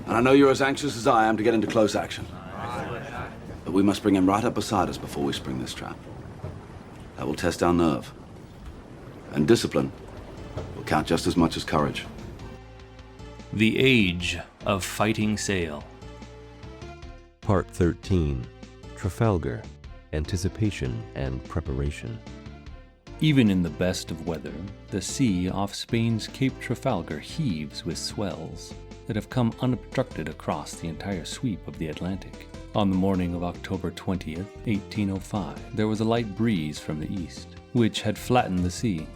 And I know you're as anxious as I am to get into close action. But we must bring him right up beside us before we spring this trap. That will test our nerve. And discipline will count just as much as courage. The Age of Fighting Sail. Part 13. Trafalgar. Anticipation and Preparation. Even in the best of weather, the sea off Spain's Cape Trafalgar heaves with swells that have come unobstructed across the entire sweep of the Atlantic. On the morning of October 20th, 1805, there was a light breeze from the east, which had flattened the sea.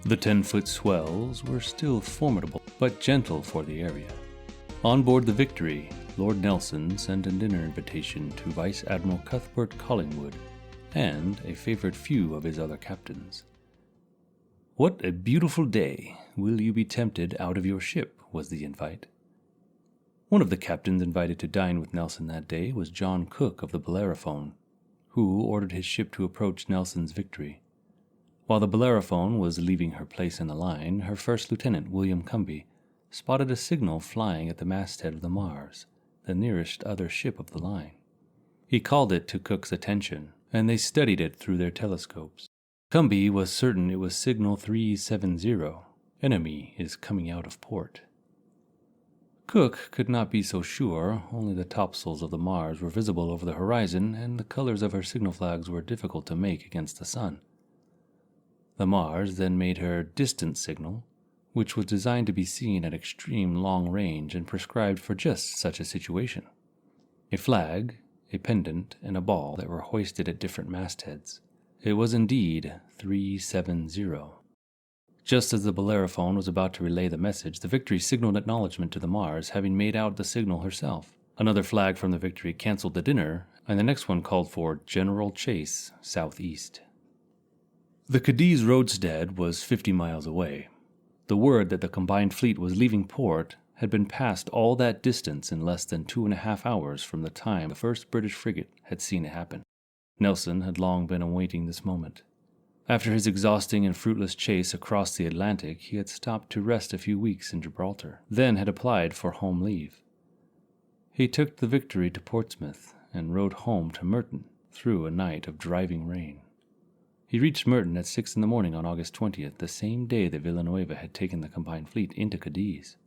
The 10-foot swells were still formidable, but gentle for the area. On board the Victory, Lord Nelson sent a dinner invitation to Vice Admiral Cuthbert Collingwood and a favored few of his other captains. "What a beautiful day! Will you be tempted out of your ship?" was the invite. One of the captains invited to dine with Nelson that day was John Cook of the Bellerophon, who ordered his ship to approach Nelson's Victory. While the Bellerophon was leaving her place in the line, her first lieutenant, William Cumbie, spotted a signal flying at the masthead of the Mars, the nearest other ship of the line. He called it to Cook's attention, and they studied it through their telescopes. Cumbie was certain it was signal 370, enemy is coming out of port. Cook could not be so sure, only the topsails of the Mars were visible over the horizon, and the colors of her signal flags were difficult to make against the sun. The Mars then made her distant signal, which was designed to be seen at extreme long range and prescribed for just such a situation. A flag, a pendant, and a ball that were hoisted at different mastheads. It was indeed 370. Just as the Bellerophon was about to relay the message, the Victory signaled acknowledgement to the Mars, having made out the signal herself. Another flag from the Victory canceled the dinner, and the next one called for General Chase, southeast. The Cadiz roadstead was 50 miles away. The word that the combined fleet was leaving port had been passed all that distance in less than 2.5 hours from the time the first British frigate had seen it happen. Nelson had long been awaiting this moment. After his exhausting and fruitless chase across the Atlantic, he had stopped to rest a few weeks in Gibraltar, then had applied for home leave. He took the Victory to Portsmouth and rode home to Merton through a night of driving rain. He reached Merton at 6 in the morning on August 20th, the same day that Villanueva had taken the combined fleet into Cadiz.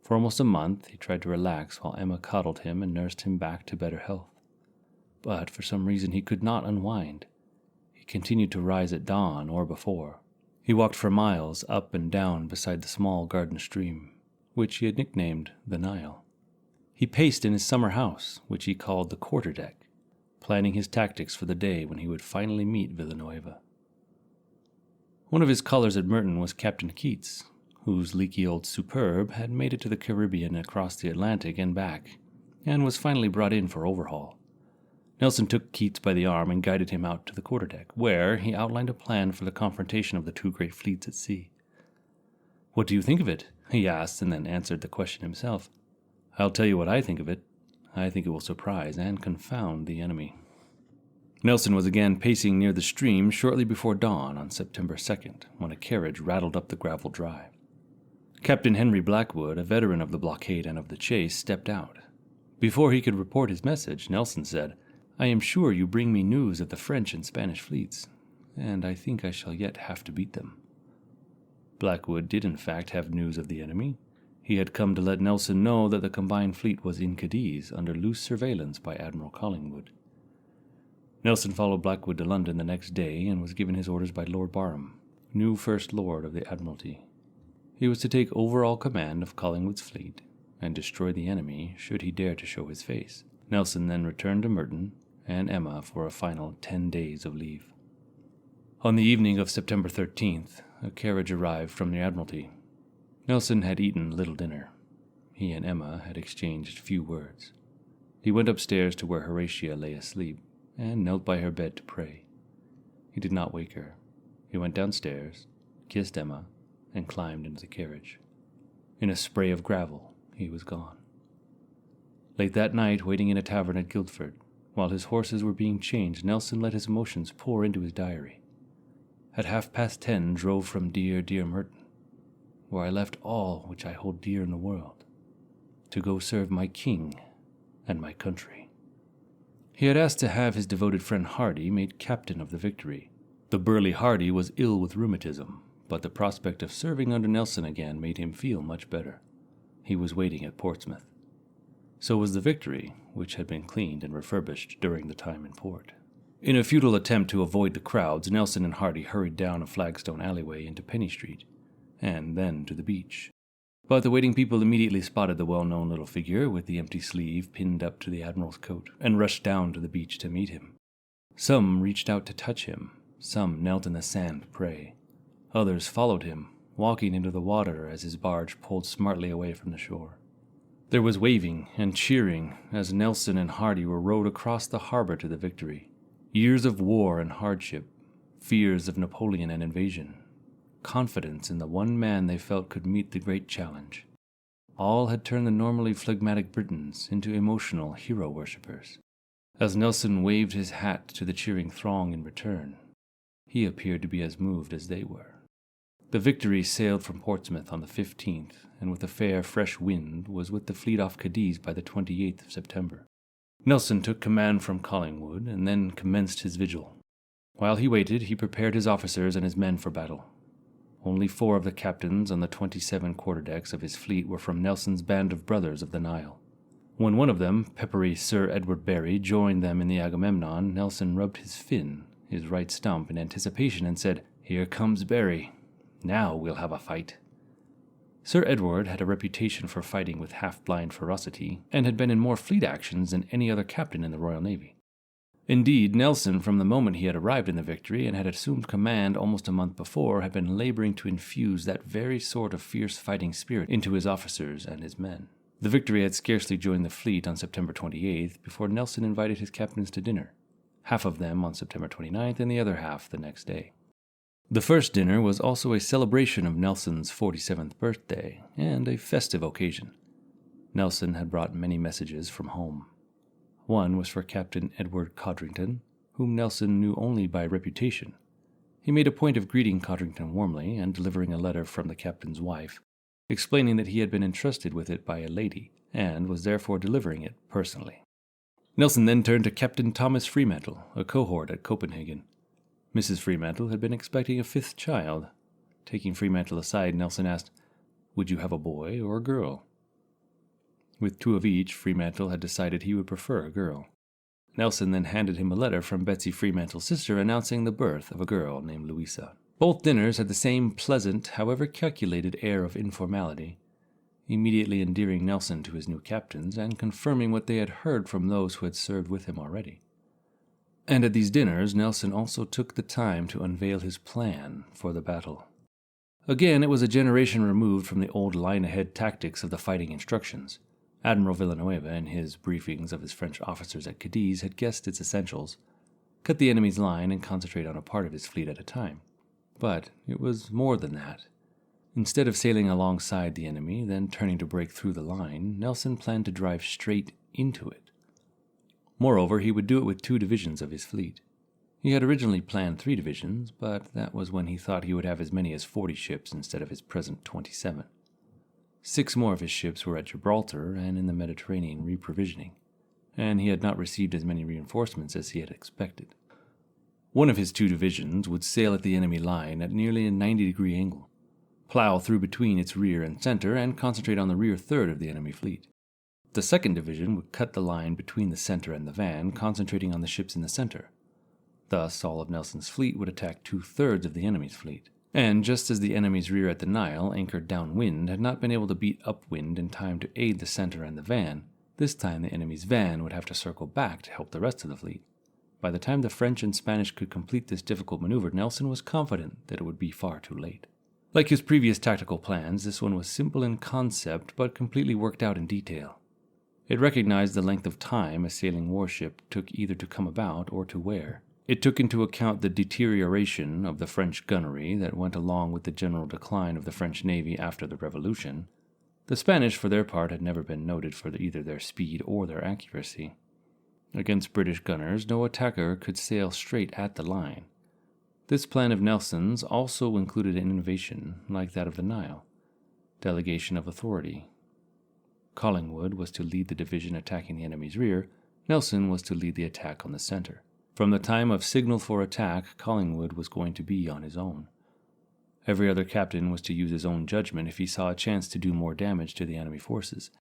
For almost a month he tried to relax while Emma coddled him and nursed him back to better health. But for some reason he could not unwind. He continued to rise at dawn or before. He walked for miles up and down beside the small garden stream, which he had nicknamed the Nile. He paced in his summer house, which he called the quarterdeck, planning his tactics for the day when he would finally meet Villanueva. One of his callers at Merton was Captain Keats, whose leaky old Superb had made it to the Caribbean across the Atlantic and back, and was finally brought in for overhaul. Nelson took Keats by the arm and guided him out to the quarterdeck, where he outlined a plan for the confrontation of the two great fleets at sea. "What do you think of it?" he asked, and then answered the question himself. "I'll tell you what I think of it. I think it will surprise and confound the enemy." Nelson was again pacing near the stream shortly before dawn on September 2nd, when a carriage rattled up the gravel drive. Captain Henry Blackwood, a veteran of the blockade and of the chase, stepped out. Before he could report his message, Nelson said, "I am sure you bring me news of the French and Spanish fleets, and I think I shall yet have to beat them." Blackwood did in fact have news of the enemy. He had come to let Nelson know that the combined fleet was in Cadiz under loose surveillance by Admiral Collingwood. Nelson followed Blackwood to London the next day and was given his orders by Lord Barham, new First Lord of the Admiralty. He was to take overall command of Collingwood's fleet and destroy the enemy should he dare to show his face. Nelson then returned to Merton and Emma for a final 10 days of leave. On the evening of September 13th, a carriage arrived from the Admiralty. Nelson had eaten little dinner. He and Emma had exchanged few words. He went upstairs to where Horatia lay asleep and knelt by her bed to pray. He did not wake her. He went downstairs, kissed Emma, and climbed into the carriage. In a spray of gravel, he was gone. Late that night, waiting in a tavern at Guildford, while his horses were being changed, Nelson let his emotions pour into his diary. At 10:30, drove from dear, dear Merton, where I left all which I hold dear in the world. to go serve my king and my country. He had asked to have his devoted friend Hardy made captain of the Victory. The burly Hardy was ill with rheumatism, but the prospect of serving under Nelson again made him feel much better. He was waiting at Portsmouth. So was the Victory, which had been cleaned and refurbished during the time in port. In a futile attempt to avoid the crowds, Nelson and Hardy hurried down a flagstone alleyway into Penny Street, and then to the beach. But the waiting people immediately spotted the well-known little figure with the empty sleeve pinned up to the Admiral's coat, and rushed down to the beach to meet him. Some reached out to touch him, some knelt in the sand to pray. Others followed him, walking into the water as his barge pulled smartly away from the shore. There was waving and cheering as Nelson and Hardy were rowed across the harbor to the Victory. Years of war and hardship, fears of Napoleon and invasion, confidence in the one man they felt could meet the great challenge. All had turned the normally phlegmatic Britons into emotional hero worshippers. As Nelson waved his hat to the cheering throng in return, he appeared to be as moved as they were. The Victory sailed from Portsmouth on the 15th, and with a fair, fresh wind was with the fleet off Cadiz by the 28th of September. Nelson took command from Collingwood, and then commenced his vigil. While he waited, he prepared his officers and his men for battle. Only 4 of the captains on the 27 quarterdecks of his fleet were from Nelson's band of brothers of the Nile. When one of them, peppery Sir Edward Barry, joined them in the Agamemnon, Nelson rubbed his fin, his right stump, in anticipation, and said, "Here comes Barry. Now we'll have a fight." Sir Edward had a reputation for fighting with half-blind ferocity, and had been in more fleet actions than any other captain in the Royal Navy. Indeed, Nelson, from the moment he had arrived in the Victory and had assumed command almost a month before, had been laboring to infuse that very sort of fierce fighting spirit into his officers and his men. The Victory had scarcely joined the fleet on September 28th before Nelson invited his captains to dinner, half of them on September 29th and the other half the next day. The first dinner was also a celebration of Nelson's 47th birthday, and a festive occasion. Nelson had brought many messages from home. One was for Captain Edward Codrington, whom Nelson knew only by reputation. He made a point of greeting Codrington warmly and delivering a letter from the captain's wife, explaining that he had been entrusted with it by a lady, and was therefore delivering it personally. Nelson then turned to Captain Thomas Fremantle, a cohort at Copenhagen. Mrs. Fremantle had been expecting a 5th child. Taking Fremantle aside, Nelson asked, "Would you have a boy or a girl?" With 2 of each, Fremantle had decided he would prefer a girl. Nelson then handed him a letter from Betsy Fremantle's sister announcing the birth of a girl named Louisa. Both dinners had the same pleasant, however calculated air of informality, immediately endearing Nelson to his new captains and confirming what they had heard from those who had served with him already. And at these dinners, Nelson also took the time to unveil his plan for the battle. Again, it was a generation removed from the old line-ahead tactics of the fighting instructions. Admiral Villanueva, in his briefings of his French officers at Cadiz, had guessed its essentials: cut the enemy's line and concentrate on a part of his fleet at a time. But it was more than that. Instead of sailing alongside the enemy, then turning to break through the line, Nelson planned to drive straight into it. Moreover, he would do it with 2 divisions of his fleet. He had originally planned 3 divisions, but that was when he thought he would have as many as 40 ships instead of his present 27. 6 more of his ships were at Gibraltar and in the Mediterranean reprovisioning, and he had not received as many reinforcements as he had expected. One of his 2 divisions would sail at the enemy line at nearly a 90-degree angle, plow through between its rear and center, and concentrate on the rear third of the enemy fleet. The 2nd division would cut the line between the center and the van, concentrating on the ships in the center. Thus, all of Nelson's fleet would attack 2/3 of the enemy's fleet. And just as the enemy's rear at the Nile, anchored downwind, had not been able to beat upwind in time to aid the center and the van, this time the enemy's van would have to circle back to help the rest of the fleet. By the time the French and Spanish could complete this difficult maneuver, Nelson was confident that it would be far too late. Like his previous tactical plans, this one was simple in concept but completely worked out in detail. It recognized the length of time a sailing warship took either to come about or to wear. It took into account the deterioration of the French gunnery that went along with the general decline of the French Navy after the Revolution. The Spanish, for their part, had never been noted for either their speed or their accuracy. Against British gunners, no attacker could sail straight at the line. This plan of Nelson's also included an innovation like that of the Nile: delegation of authority. Collingwood was to lead the division attacking the enemy's rear. Nelson was to lead the attack on the center. From the time of signal for attack, Collingwood was going to be on his own. Every other captain was to use his own judgment if he saw a chance to do more damage to the enemy forces.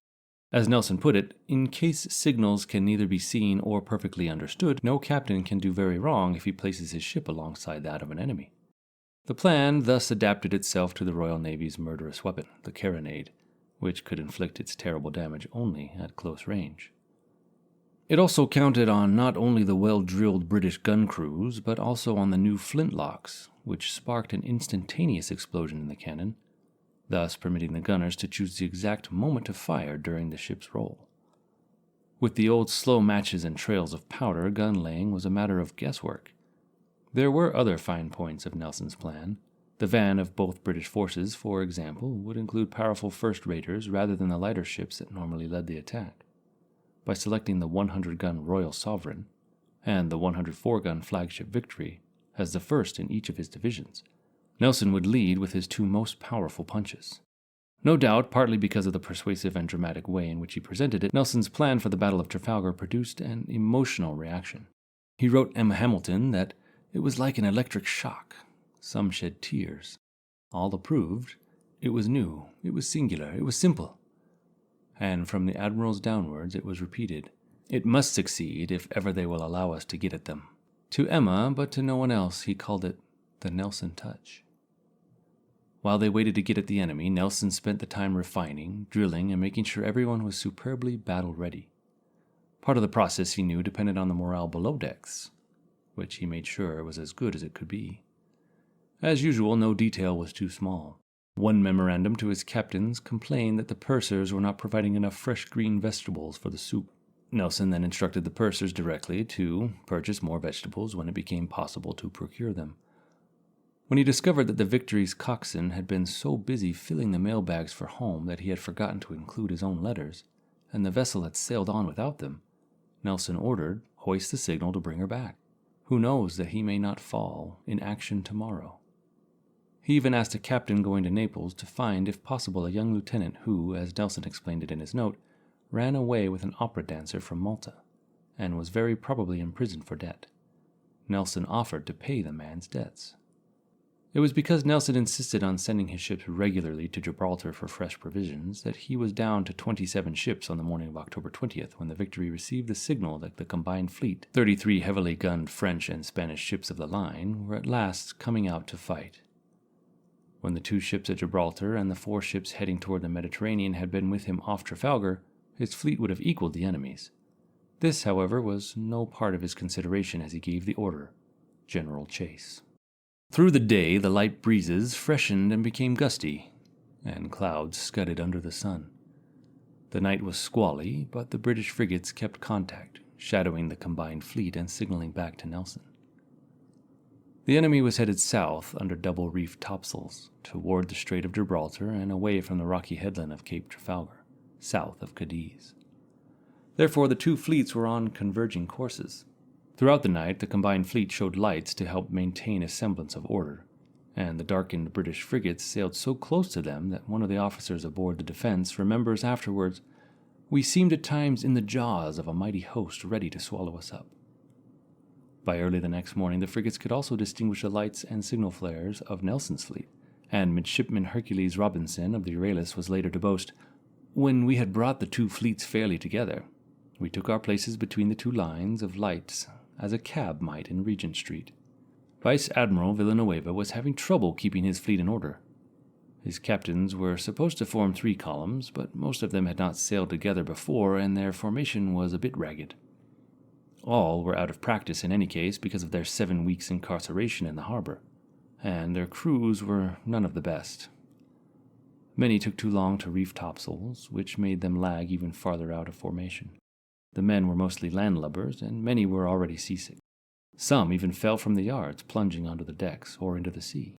As Nelson put it, in case signals can neither be seen or perfectly understood, no captain can do very wrong if he places his ship alongside that of an enemy. The plan thus adapted itself to the Royal Navy's murderous weapon, the carronade, which could inflict its terrible damage only at close range. It also counted on not only the well-drilled British gun crews, but also on the new flintlocks, which sparked an instantaneous explosion in the cannon, thus permitting the gunners to choose the exact moment to fire during the ship's roll. With the old slow matches and trails of powder, gun laying was a matter of guesswork. There were other fine points of Nelson's plan. The van of both British forces, for example, would include powerful first-raters rather than the lighter ships that normally led the attack. By selecting the 100-gun Royal Sovereign and the 104-gun flagship Victory as the first in each of his divisions, Nelson would lead with his two most powerful punches. No doubt, partly because of the persuasive and dramatic way in which he presented it, Nelson's plan for the Battle of Trafalgar produced an emotional reaction. He wrote Emma Hamilton that it was like an electric shock. Some shed tears. All approved. It was new. It was singular. It was simple. And from the admirals downwards it was repeated. It must succeed if ever they will allow us to get at them. To Emma, but to no one else, he called it the Nelson touch. While they waited to get at the enemy, Nelson spent the time refining, drilling, and making sure everyone was superbly battle-ready. Part of the process, he knew, depended on the morale below decks, which he made sure was as good as it could be. As usual, no detail was too small. One memorandum to his captains complained that the pursers were not providing enough fresh green vegetables for the soup. Nelson then instructed the pursers directly to purchase more vegetables when it became possible to procure them. When he discovered that the Victory's coxswain had been so busy filling the mailbags for home that he had forgotten to include his own letters, and the vessel had sailed on without them, Nelson ordered, "Hoist the signal to bring her back. Who knows that he may not fall in action tomorrow?" He even asked a captain going to Naples to find, if possible, a young lieutenant who, as Nelson explained it in his note, ran away with an opera dancer from Malta, and was very probably imprisoned for debt. Nelson offered to pay the man's debts. It was because Nelson insisted on sending his ships regularly to Gibraltar for fresh provisions that he was down to 27 ships on the morning of October 20th when the Victory received the signal that the combined fleet, 33 heavily gunned French and Spanish ships of the line, were at last coming out to fight. When the 2 ships at Gibraltar and the 4 ships heading toward the Mediterranean had been with him off Trafalgar, his fleet would have equaled the enemy's. This, however, was no part of his consideration as he gave the order, General Chase. Through the day, the light breezes freshened and became gusty, and clouds scudded under the sun. The night was squally, but the British frigates kept contact, shadowing the combined fleet and signaling back to Nelson. The enemy was headed south under double-reefed topsails, toward the Strait of Gibraltar and away from the rocky headland of Cape Trafalgar, south of Cadiz. Therefore, the 2 fleets were on converging courses. Throughout the night, the combined fleet showed lights to help maintain a semblance of order, and the darkened British frigates sailed so close to them that one of the officers aboard the Defense remembers afterwards, "We seemed at times in the jaws of a mighty host ready to swallow us up." By early the next morning, the frigates could also distinguish the lights and signal flares of Nelson's fleet, and Midshipman Hercules Robinson of the Euryalus was later to boast, "When we had brought the 2 fleets fairly together, we took our places between the 2 lines of lights as a cab might in Regent Street." Vice Admiral Villanueva was having trouble keeping his fleet in order. His captains were supposed to form 3 columns, but most of them had not sailed together before, and their formation was a bit ragged. All were out of practice in any case because of their 7 weeks' incarceration in the harbor, and their crews were none of the best. Many took too long to reef topsails, which made them lag even farther out of formation. The men were mostly landlubbers, and many were already seasick. Some even fell from the yards, plunging onto the decks or into the sea.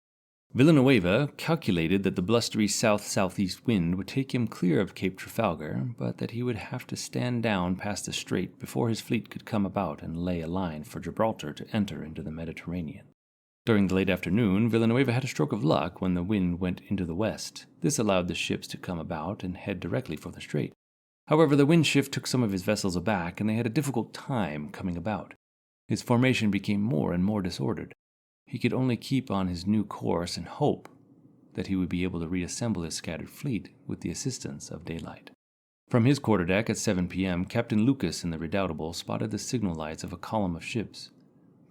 Villanueva calculated that the blustery south-southeast wind would take him clear of Cape Trafalgar, but that he would have to stand down past the strait before his fleet could come about and lay a line for Gibraltar to enter into the Mediterranean. During the late afternoon, Villanueva had a stroke of luck when the wind went into the west. This allowed the ships to come about and head directly for the strait. However, the wind shift took some of his vessels aback, and they had a difficult time coming about. His formation became more and more disordered. He could only keep on his new course and hope that he would be able to reassemble his scattered fleet with the assistance of daylight. From his quarterdeck at 7 p.m., Captain Lucas in the Redoubtable spotted the signal lights of a column of ships,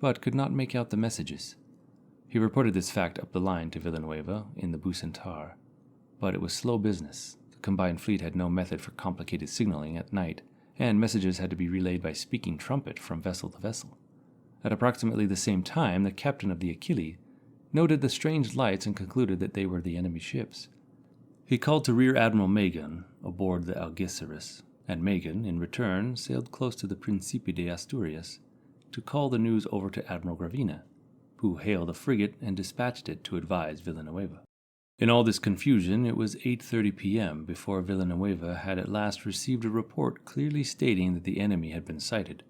but could not make out the messages. He reported this fact up the line to Villanueva in the Bucentaur, but it was slow business. The combined fleet had no method for complicated signaling at night, and messages had to be relayed by speaking trumpet from vessel to vessel. At approximately the same time, the captain of the Achille noted the strange lights and concluded that they were the enemy ships. He called to Rear Admiral Magan aboard the Algeciras, and Magan, in return, sailed close to the Principe de Asturias to call the news over to Admiral Gravina, who hailed a frigate and dispatched it to advise Villanueva. In all this confusion, it was 8:30 p.m. before Villanueva had at last received a report clearly stating that the enemy had been sighted.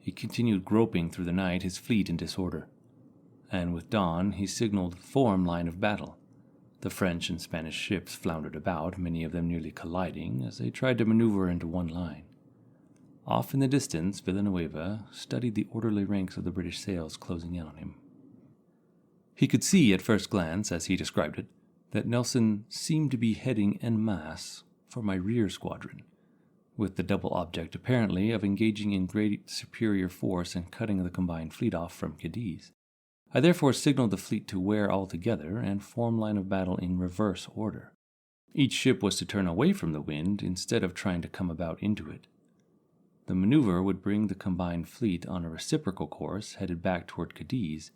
He continued groping through the night, his fleet in disorder, and with dawn he signaled form line of battle. The French and Spanish ships floundered about, many of them nearly colliding, as they tried to maneuver into one line. Off in the distance, Villanueva studied the orderly ranks of the British sails closing in on him. He could see at first glance, as he described it, that Nelson seemed to be heading en masse for my rear squadron, with the double object apparently of engaging in great superior force and cutting the combined fleet off from Cadiz. I therefore signaled the fleet to wear all together and form line of battle in reverse order. Each ship was to turn away from the wind instead of trying to come about into it. The maneuver would bring the combined fleet on a reciprocal course headed back toward Cadiz.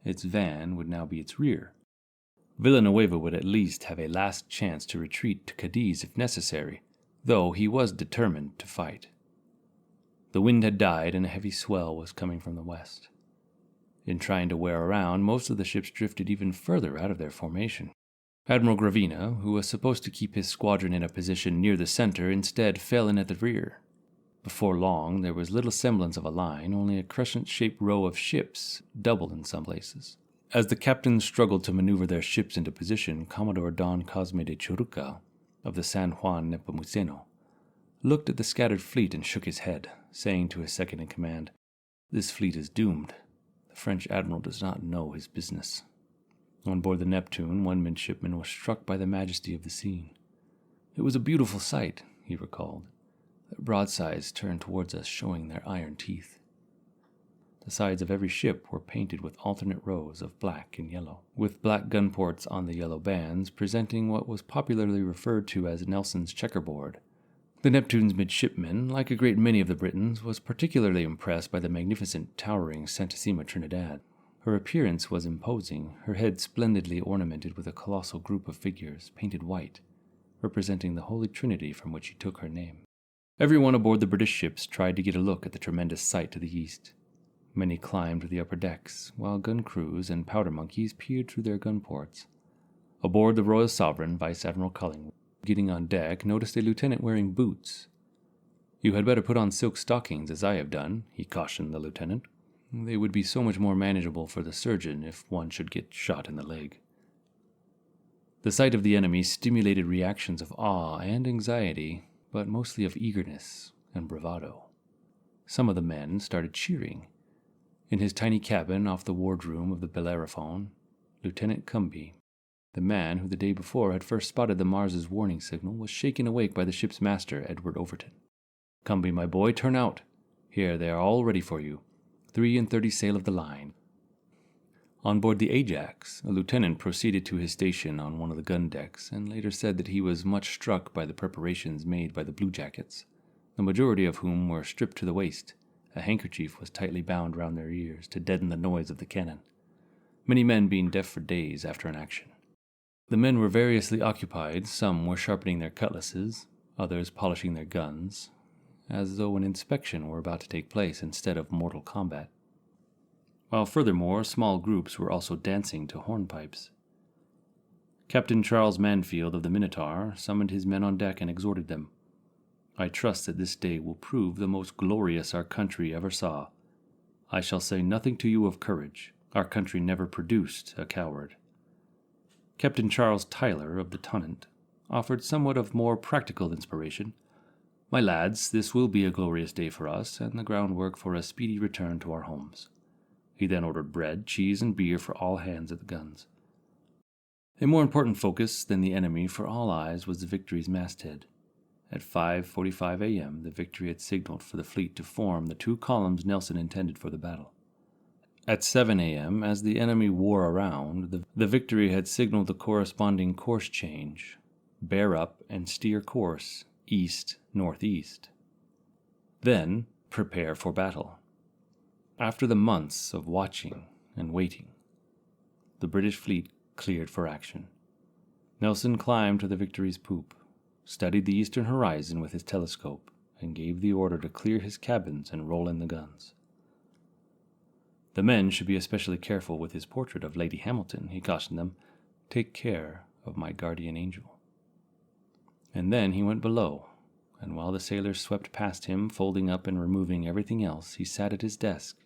Its van would now be its rear. Villanueva would at least have a last chance to retreat to Cadiz if necessary, though he was determined to fight. The wind had died and a heavy swell was coming from the west. In trying to wear around, most of the ships drifted even further out of their formation. Admiral Gravina, who was supposed to keep his squadron in a position near the center, instead fell in at the rear. Before long, there was little semblance of a line, only a crescent-shaped row of ships, doubled in some places. As the captains struggled to maneuver their ships into position, Commodore Don Cosme de Churruca, of the San Juan Nepomuceno, looked at the scattered fleet and shook his head, saying to his second-in-command, "This fleet is doomed. The French admiral does not know his business." On board the Neptune, one midshipman was struck by the majesty of the scene. It was a beautiful sight, he recalled. Their broadsides turned towards us, showing their iron teeth. The sides of every ship were painted with alternate rows of black and yellow, with black gun ports on the yellow bands, presenting what was popularly referred to as Nelson's checkerboard. The Neptune's midshipman, like a great many of the Britons, was particularly impressed by the magnificent, towering Santissima Trinidad. Her appearance was imposing, her head splendidly ornamented with a colossal group of figures, painted white, representing the Holy Trinity from which she took her name. Everyone aboard the British ships tried to get a look at the tremendous sight to the east. Many climbed to the upper decks, while gun crews and powder monkeys peered through their gun ports. Aboard the Royal Sovereign, Vice Admiral Collingwood, getting on deck, noticed a lieutenant wearing boots. "You had better put on silk stockings, as I have done," he cautioned the lieutenant. "They would be so much more manageable for the surgeon if one should get shot in the leg." The sight of the enemy stimulated reactions of awe and anxiety, but mostly of eagerness and bravado. Some of the men started cheering. In his tiny cabin off the wardroom of the Bellerophon, Lieutenant Cumby, the man who the day before had first spotted the Mars's warning signal, was shaken awake by the ship's master, Edward Overton. "Cumby, my boy, turn out. Here, they are all ready for you. 33 sail of the line." On board the Ajax, a lieutenant proceeded to his station on one of the gun decks, and later said that he was much struck by the preparations made by the bluejackets, the majority of whom were stripped to the waist. A handkerchief was tightly bound round their ears to deaden the noise of the cannon, many men being deaf for days after an action. The men were variously occupied. Some were sharpening their cutlasses, others polishing their guns, as though an inspection were about to take place instead of mortal combat. While furthermore, small groups were also dancing to hornpipes. Captain Charles Manfield of the Minotaur summoned his men on deck and exhorted them. "I trust that this day will prove the most glorious our country ever saw. I shall say nothing to you of courage. Our country never produced a coward." Captain Charles Tyler of the Tonnant offered somewhat of more practical inspiration. My lads, this will be a glorious day for us, and the groundwork for a speedy return to our homes." He then ordered bread, cheese, and beer for all hands at the guns. A more important focus than the enemy for all eyes was the Victory's masthead. At 5:45 a.m., the Victory had signaled for the fleet to form the 2 columns Nelson intended for the battle. At 7 a.m., as the enemy wore around, the Victory had signaled the corresponding course change: bear up and steer course east-northeast. Then prepare for battle. After the months of watching and waiting, the British fleet cleared for action. Nelson climbed to the Victory's poop, studied the eastern horizon with his telescope, and gave the order to clear his cabins and roll in the guns. The men should be especially careful with his portrait of Lady Hamilton, he cautioned them. "Take care of my guardian angel." And then he went below, and while the sailors swept past him, folding up and removing everything else, he sat at his desk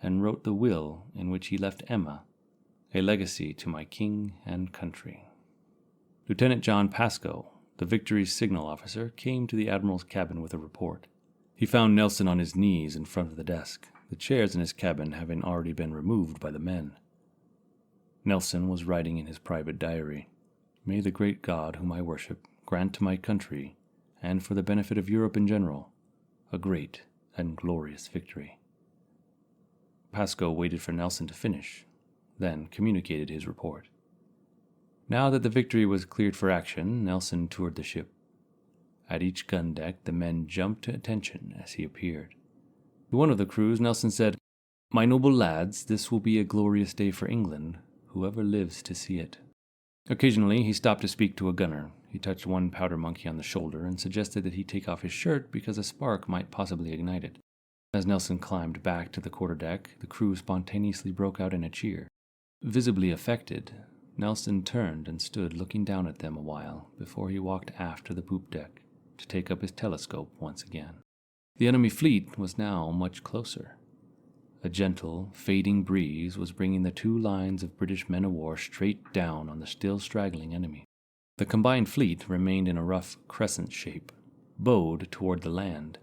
and wrote the will in which he left Emma, "a legacy to my king and country." Lieutenant John Pascoe, the Victory's signal officer, came to the admiral's cabin with a report. He found Nelson on his knees in front of the desk, the chairs in his cabin having already been removed by the men. Nelson was writing in his private diary, "May the great God whom I worship grant to my country, and for the benefit of Europe in general, a great and glorious victory." Pascoe waited for Nelson to finish, then communicated his report. Now that the Victory was cleared for action, Nelson toured the ship. At each gun deck, the men jumped to attention as he appeared. To one of the crews, Nelson said, "My noble lads, this will be a glorious day for England, whoever lives to see it." Occasionally, he stopped to speak to a gunner. He touched one powder monkey on the shoulder and suggested that he take off his shirt because a spark might possibly ignite it. As Nelson climbed back to the quarterdeck, the crew spontaneously broke out in a cheer. Visibly affected, Nelson turned and stood looking down at them a while before he walked aft to the poop deck to take up his telescope once again. The enemy fleet was now much closer. A gentle, fading breeze was bringing the 2 lines of British men-of-war straight down on the still straggling enemy. The combined fleet remained in a rough crescent shape, bowed toward the land.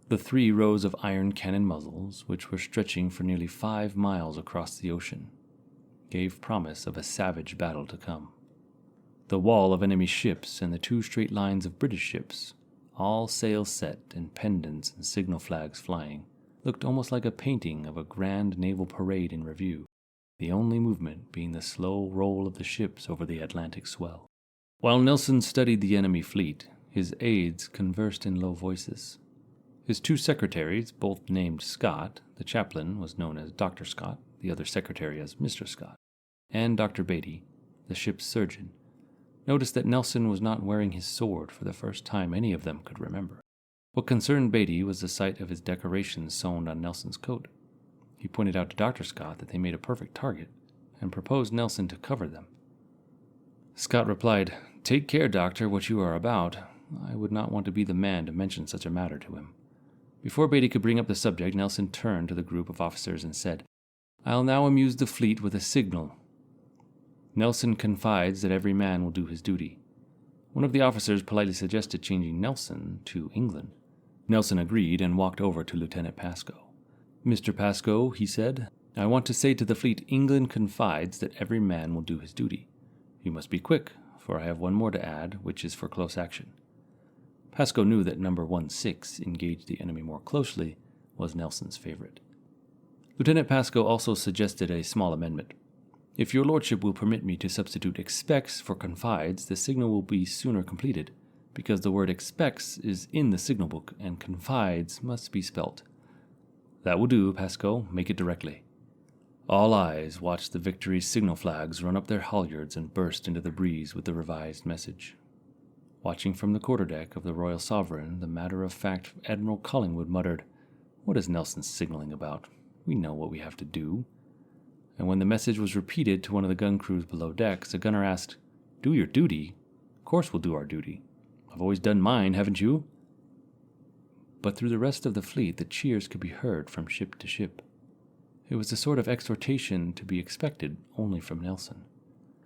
The 3 rows of iron cannon muzzles, which were stretching for nearly 5 miles across the ocean, gave promise of a savage battle to come. The wall of enemy ships and the 2 straight lines of British ships, all sails set and pendants and signal flags flying, looked almost like a painting of a grand naval parade in review, the only movement being the slow roll of the ships over the Atlantic swell. While Nelson studied the enemy fleet, his aides conversed in low voices. His 2 secretaries, both named Scott, the chaplain was known as Dr. Scott, the other secretary as Mr. Scott, and Dr. Beatty, the ship's surgeon, noticed that Nelson was not wearing his sword for the first time any of them could remember. What concerned Beatty was the sight of his decorations sewn on Nelson's coat. He pointed out to Dr. Scott that they made a perfect target, and proposed Nelson to cover them. Scott replied, "Take care, Doctor, what you are about. I would not want to be the man to mention such a matter to him." Before Beatty could bring up the subject, Nelson turned to the group of officers and said, "I'll now amuse the fleet with a signal. Nelson confides that every man will do his duty." One of the officers politely suggested changing Nelson to England. Nelson agreed and walked over to Lieutenant Pascoe. "Mr. Pascoe," he said, "I want to say to the fleet, England confides that every man will do his duty. You must be quick, for I have one more to add, which is for close action." Pascoe knew that number 16, engaged the enemy more closely, was Nelson's favorite. Lieutenant Pascoe also suggested a small amendment. "If your lordship will permit me to substitute expects for confides, the signal will be sooner completed, because the word expects is in the signal book, and confides must be spelt." "That will do, Pascoe. Make it directly." All eyes watched the Victory's signal flags run up their halyards and burst into the breeze with the revised message. Watching from the quarterdeck of the Royal Sovereign, the matter-of-fact Admiral Collingwood muttered, "What is Nelson signaling about? We know what we have to do." And when the message was repeated to one of the gun crews below decks, a gunner asked, "Do your duty? Of course we'll do our duty. I've always done mine, haven't you?" But through the rest of the fleet, the cheers could be heard from ship to ship. It was the sort of exhortation to be expected only from Nelson.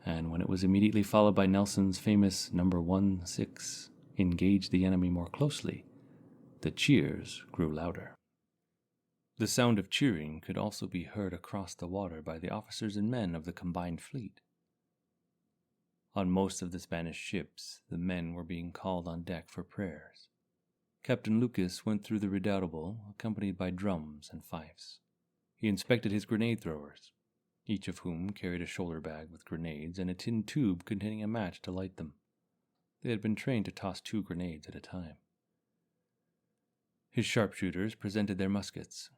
And when it was immediately followed by Nelson's famous number 16, engage the enemy more closely. The cheers grew louder. The sound of cheering could also be heard across the water by the officers and men of the combined fleet. On most of the Spanish ships, the men were being called on deck for prayers. Captain Lucas went through the Redoubtable, accompanied by drums and fifes. He inspected his grenade throwers, each of whom carried a shoulder bag with grenades and a tin tube containing a match to light them. They had been trained to toss 2 grenades at a time. His sharpshooters presented their muskets.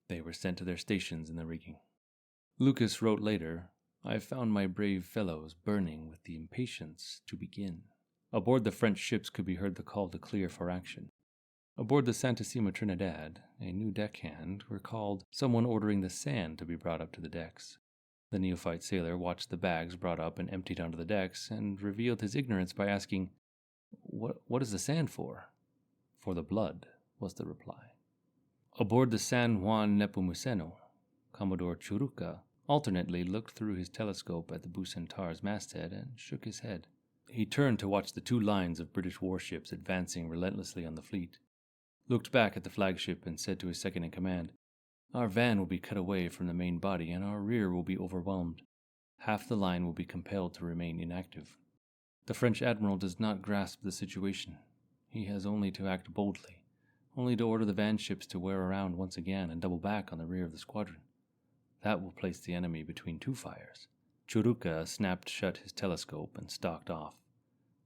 They were sent to their stations in the rigging. Lucas wrote later, "I found my brave fellows burning with the impatience to begin." Aboard the French ships could be heard the call to clear for action. Aboard the Santissima Trinidad, a new deckhand recalled someone ordering the sand to be brought up to the decks. The neophyte sailor watched the bags brought up and emptied onto the decks and revealed his ignorance by asking, What is the sand for?" "For the blood," was the reply. Aboard the San Juan Nepomuceno, Commodore Churuca alternately looked through his telescope at the Bucentaure's masthead and shook his head. He turned to watch the 2 lines of British warships advancing relentlessly on the fleet, looked back at the flagship and said to his second-in-command, "Our van will be cut away from the main body and our rear will be overwhelmed. Half the line will be compelled to remain inactive." The French admiral does not grasp the situation. He has only to act boldly, only to order the van ships to wear around once again and double back on the rear of the squadron. That will place the enemy between 2 fires. Churuca snapped shut his telescope and stalked off,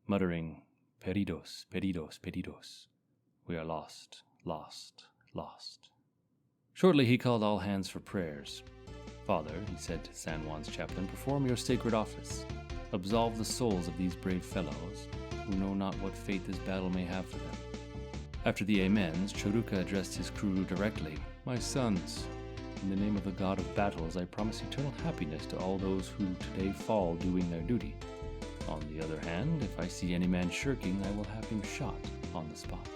muttering, "Perdidos, perdidos, perdidos. We are lost, lost, lost." Shortly he called all hands for prayers. "Father," he said to San Juan's chaplain, "perform your sacred office. Absolve the souls of these brave fellows, who know not what fate this battle may have for them." After the amens, Churuca addressed his crew directly. "My sons, in the name of the God of battles, I promise eternal happiness to all those who today fall doing their duty. On the other hand, if I see any man shirking, I will have him shot on the spot."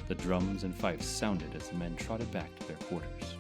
The drums and fifes sounded as the men trotted back to their quarters.